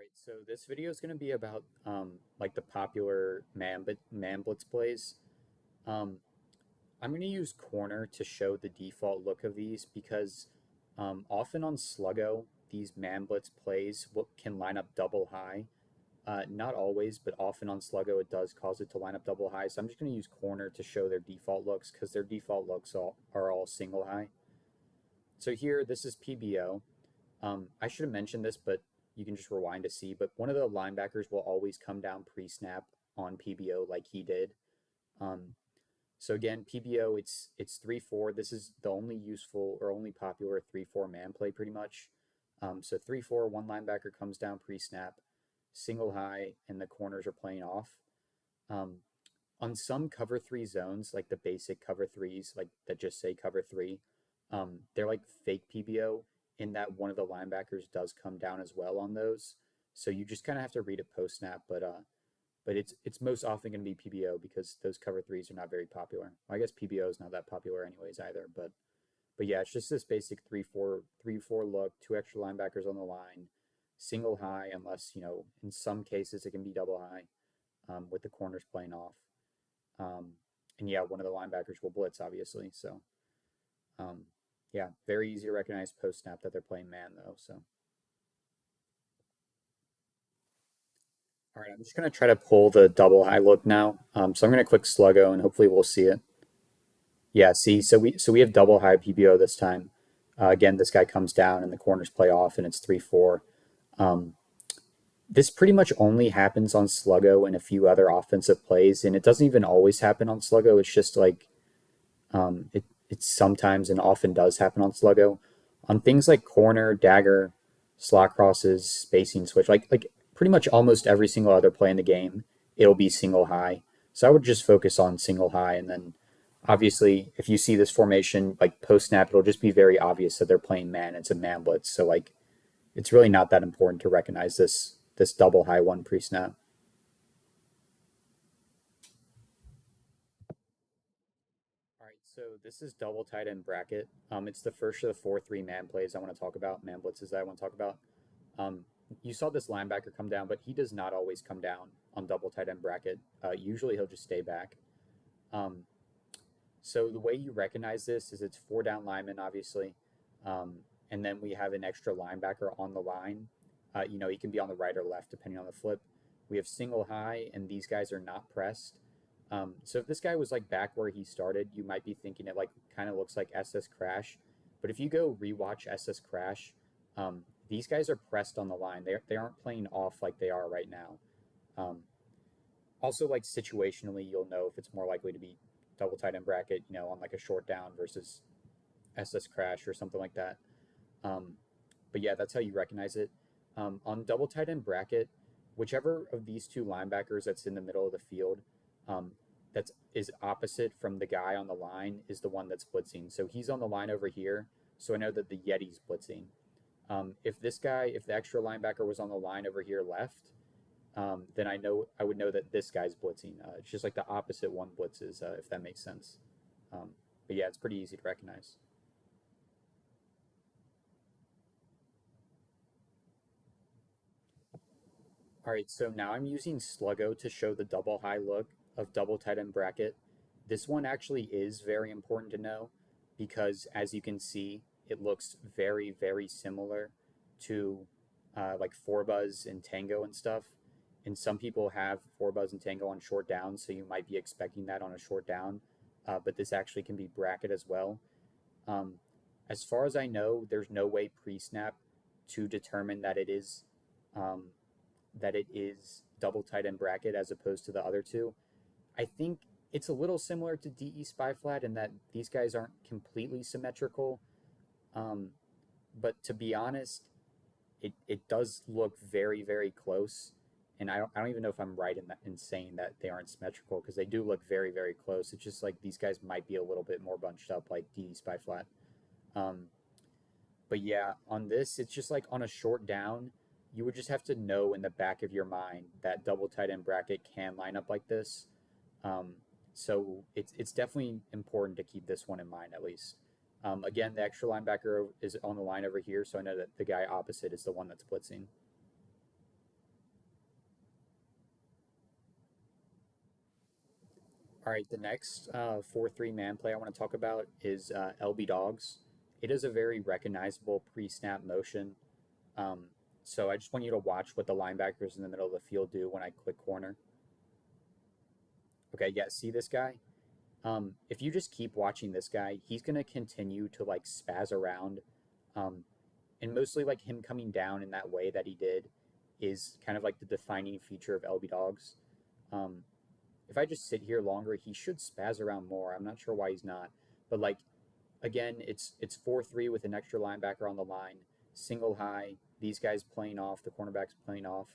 Right, so this video is going to be about like the popular man blitz plays. Um, I'm going to use corner to show the default look of these because often on Sluggo, these man blitz plays can line up double high. Not always, but often on Sluggo it does cause it to line up double high. So I'm just going to use corner to show their default looks because their default looks are all single high. So here, this is PBO. I should have mentioned this, but you can just rewind to see. But one of the linebackers will always come down pre-snap on PBO like he did. Um, so again, PBO, it's 3-4. This is the only useful or only popular 3-4 man play pretty much. So 3-4, one linebacker comes down pre-snap, single high, and the corners are playing off. Um, on some cover three zones, like the basic cover threes, like that just say cover three, they're like fake PBO in that one of the linebackers does come down as well on those. So you just kind of have to read it post snap, but it's most often going to be PBO because those cover threes are not very popular. Well, I guess PBO is not that popular anyways either, but yeah, it's just this basic 3-4 look, two extra linebackers on the line, single high unless in some cases it can be double high with the corners playing off. Um, and yeah, one of the linebackers will blitz, obviously. So, um, yeah, very easy to recognize post snap that they're playing man, though. So, all right, I'm just going to try to pull the double high look now. So I'm going to click Sluggo and hopefully we'll see it. Yeah, see, so we have double high PBO this time. Again, this guy comes down and the corners play off and it's 3-4. Um, this pretty much only happens on Sluggo and a few other offensive plays, and it doesn't even always happen on Sluggo. It's just like it sometimes and often does happen on Sluggo. On things like corner, dagger, slot crosses, spacing switch, like pretty much almost every single other play in the game, it'll be single high. So I would just focus on single high, and then obviously if you see this formation like post snap, it'll just be very obvious that they're playing man. It's a man blitz, so like it's really not that important to recognize this double high one pre snap. All right, so this is double tight end bracket. It's the first of the 4-3 man plays I want to talk about, man blitzes that I want to talk about. Um, you saw this linebacker come down, but he does not always come down on double tight end bracket. Usually he'll just stay back. Um, so the way you recognize this is it's four down linemen, obviously, um, and then we have an extra linebacker on the line. He can be on the right or left depending on the flip. We have single high, and these guys are not pressed. So if this guy was like back where he started, you might be thinking it like kind of looks like SS Crash. But if you go rewatch SS Crash, these guys are pressed on the line. They aren't playing off like they are right now. Um, Also, like situationally, you'll know if it's more likely to be double tight end bracket, on like a short down versus SS Crash or something like that. Um, but yeah, that's how you recognize it. On double tight end bracket, whichever of these two linebackers that's in the middle of the field, um, that's is opposite from the guy on the line is the one that's blitzing. So he's on the line over here. So I know that the Yeti's blitzing. If the extra linebacker was on the line over here left, then I would know that this guy's blitzing. It's just like the opposite one blitzes, if that makes sense. Um, but yeah, it's pretty easy to recognize. All right, so now I'm using Sluggo to show the double high look of double tight end bracket. This one actually is very important to know because as you can see, it looks very, very similar to like four buzz and tango and stuff. And some people have four buzz and tango on short down, so you might be expecting that on a short down. But this actually can be bracket as well. Um, as far as I know, there's no way pre-snap to determine um, that it is double tight end bracket as opposed to the other two. I think it's a little similar to DE Spy Flat in that these guys aren't completely symmetrical. Um, but to be honest, it does look very, very close. And I don't even know if I'm right in saying that they aren't symmetrical because they do look very, very close. It's just like these guys might be a little bit more bunched up like DE Spy Flat. Um, but yeah, on this, it's just like on a short down, you would just have to know in the back of your mind that double tight end bracket can line up like this. Um, so it's definitely important to keep this one in mind at least. Again, the extra linebacker is on the line over here, so I know that the guy opposite is the one that's blitzing. All right, the next 4-3 man play I want to talk about is LB Dogs. It is a very recognizable pre-snap motion. Um, so I just want you to watch what the linebackers in the middle of the field do when I click corner. Okay, yeah, see this guy? If you just keep watching this guy, he's going to continue to like spaz around. Um, and mostly like him coming down in that way that he did is kind of like the defining feature of LB Dogs. Um, if I just sit here longer, he should spaz around more. I'm not sure why he's not, but like again, it's 4-3 with an extra linebacker on the line, single high. These guys playing off, the cornerbacks playing off,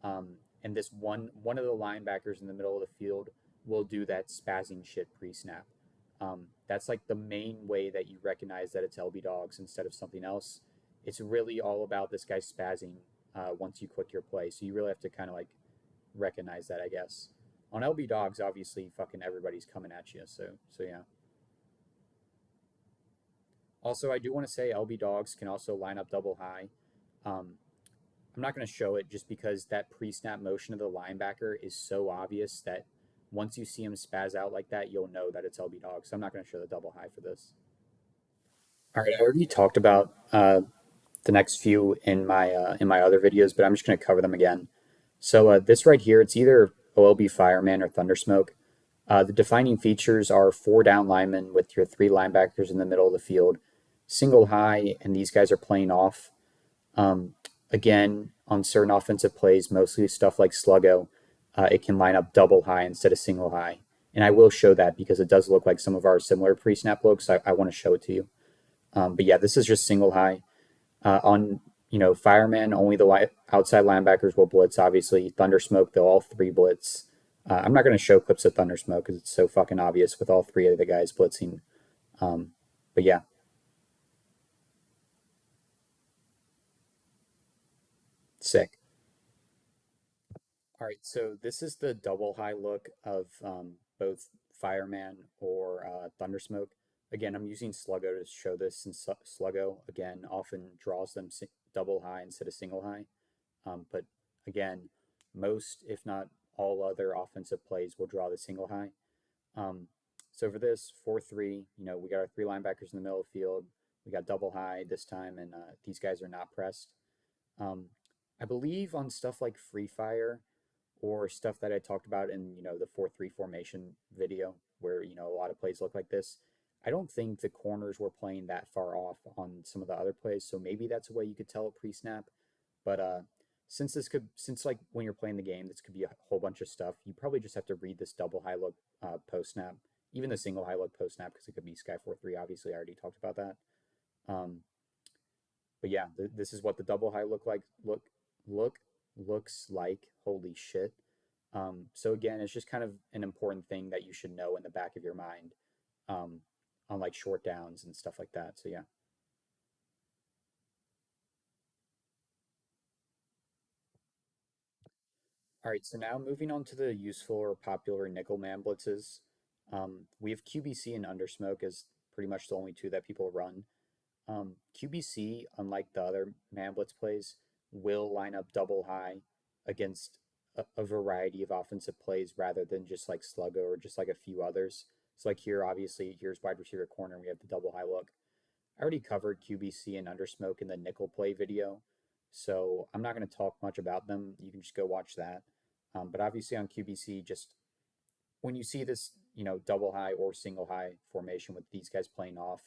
and this one of the linebackers in the middle of the field will do that spazzing shit pre-snap. That's like the main way that you recognize that it's LB Dogs instead of something else. It's really all about this guy spazzing once you click your play. So you really have to kind of like recognize that, I guess. On LB Dogs, obviously, fucking everybody's coming at you. So yeah. Also, I do want to say LB Dogs can also line up double high. Um, I'm not going to show it just because that pre-snap motion of the linebacker is so obvious that once you see him spaz out like that, you'll know that it's LB Dogs. So I'm not going to show the double high for this. All right, I already talked about the next few in my other videos, but I'm just going to cover them again. So this right here, it's either OLB Fireman or thundersmoke. The defining features are four down linemen with your three linebackers in the middle of the field, single high, and these guys are playing off. Um, Again, on certain offensive plays, mostly stuff like sluggo, it can line up double high instead of single high. And I will show that because it does look like some of our similar pre-snap looks. I want to show it to you. But yeah, this is just single high. On Fireman, only the outside linebackers will blitz. Obviously, thundersmoke, they'll all three blitz. I'm not going to show clips of thundersmoke because it's so fucking obvious with all three of the guys blitzing. Um, but yeah, sick. All right, so this is the double high look of both Fireman or Thundersmoke. Again, I'm using Sluggo to show this since Sluggo, again, often draws them double high instead of single high. But again, most, if not all other offensive plays will draw the single high. Um, so for this 4-3, we got our three linebackers in the middle of the field. We got double high this time, and these guys are not pressed. Um, I believe on stuff like Free Fire or stuff that I talked about in the 4-3 formation video, where a lot of plays look like this. I don't think the corners were playing that far off on some of the other plays, so maybe that's a way you could tell it pre-snap. But since like when you're playing the game, this could be a whole bunch of stuff. You probably just have to read this double high look post snap, even the single high look post snap, because it could be Sky 4-3. Obviously, I already talked about that. Um, but yeah, this is what the double high look looks like. Holy shit. So again, it's just kind of an important thing that you should know in the back of your mind um, on like short downs and stuff like that. So yeah. All right. So now moving on to the useful or popular nickel man blitzes. We have QBC and undersmoke as pretty much the only two that people run. QBC, unlike the other man blitz plays, will line up double high against a variety of offensive plays rather than just like sluggo or just like a few others. So like here, obviously, here's wide receiver corner, and we have the double high look. I already covered QBC and undersmoke in the nickel play video, so I'm not going to talk much about them. You can just go watch that. But obviously on QBC, just when you see this, double high or single high formation with these guys playing off,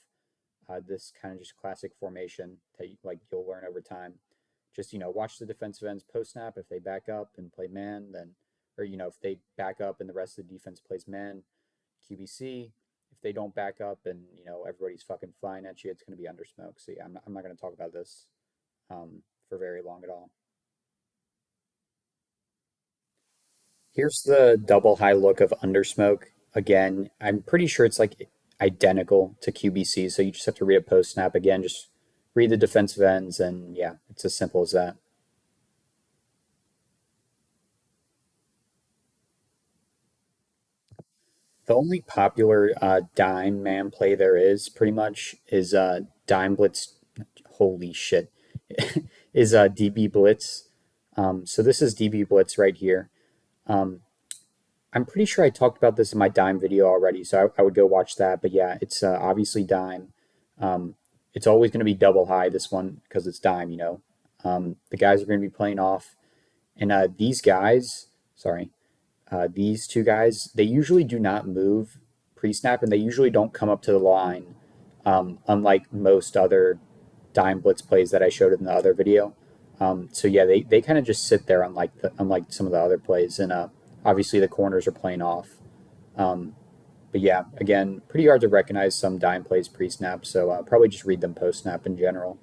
this kind of just classic formation that you'll learn over time. Just watch the defensive ends post snap. If they back up and play man, then or if they back up and the rest of the defense plays man, QBC. If they don't back up and everybody's fucking flying at you, it's going to be under smoke. So yeah, I'm not going to talk about this for very long at all. Here's the double high look of undersmoke. Again, I'm pretty sure it's like identical to QBC, so you just have to read it post snap again. Just read the defensive ends, and yeah, it's as simple as that. The only popular dime man play there is pretty much is dime blitz. Holy shit, is DB blitz. So this is DB blitz right here. Um, I'm pretty sure I talked about this in my dime video already, so I would go watch that. But yeah, it's obviously dime. Um, it's always going to be double high this one because it's dime. The guys are going to be playing off, and these guys, sorry, these two guys, they usually do not move pre-snap, and they usually don't come up to the line, unlike most other dime blitz plays that I showed in the other video. So yeah, they kind of just sit there, unlike some of the other plays, and obviously the corners are playing off. Um, but yeah, again, pretty hard to recognize some dime plays pre-snap, so probably just read them post-snap in general.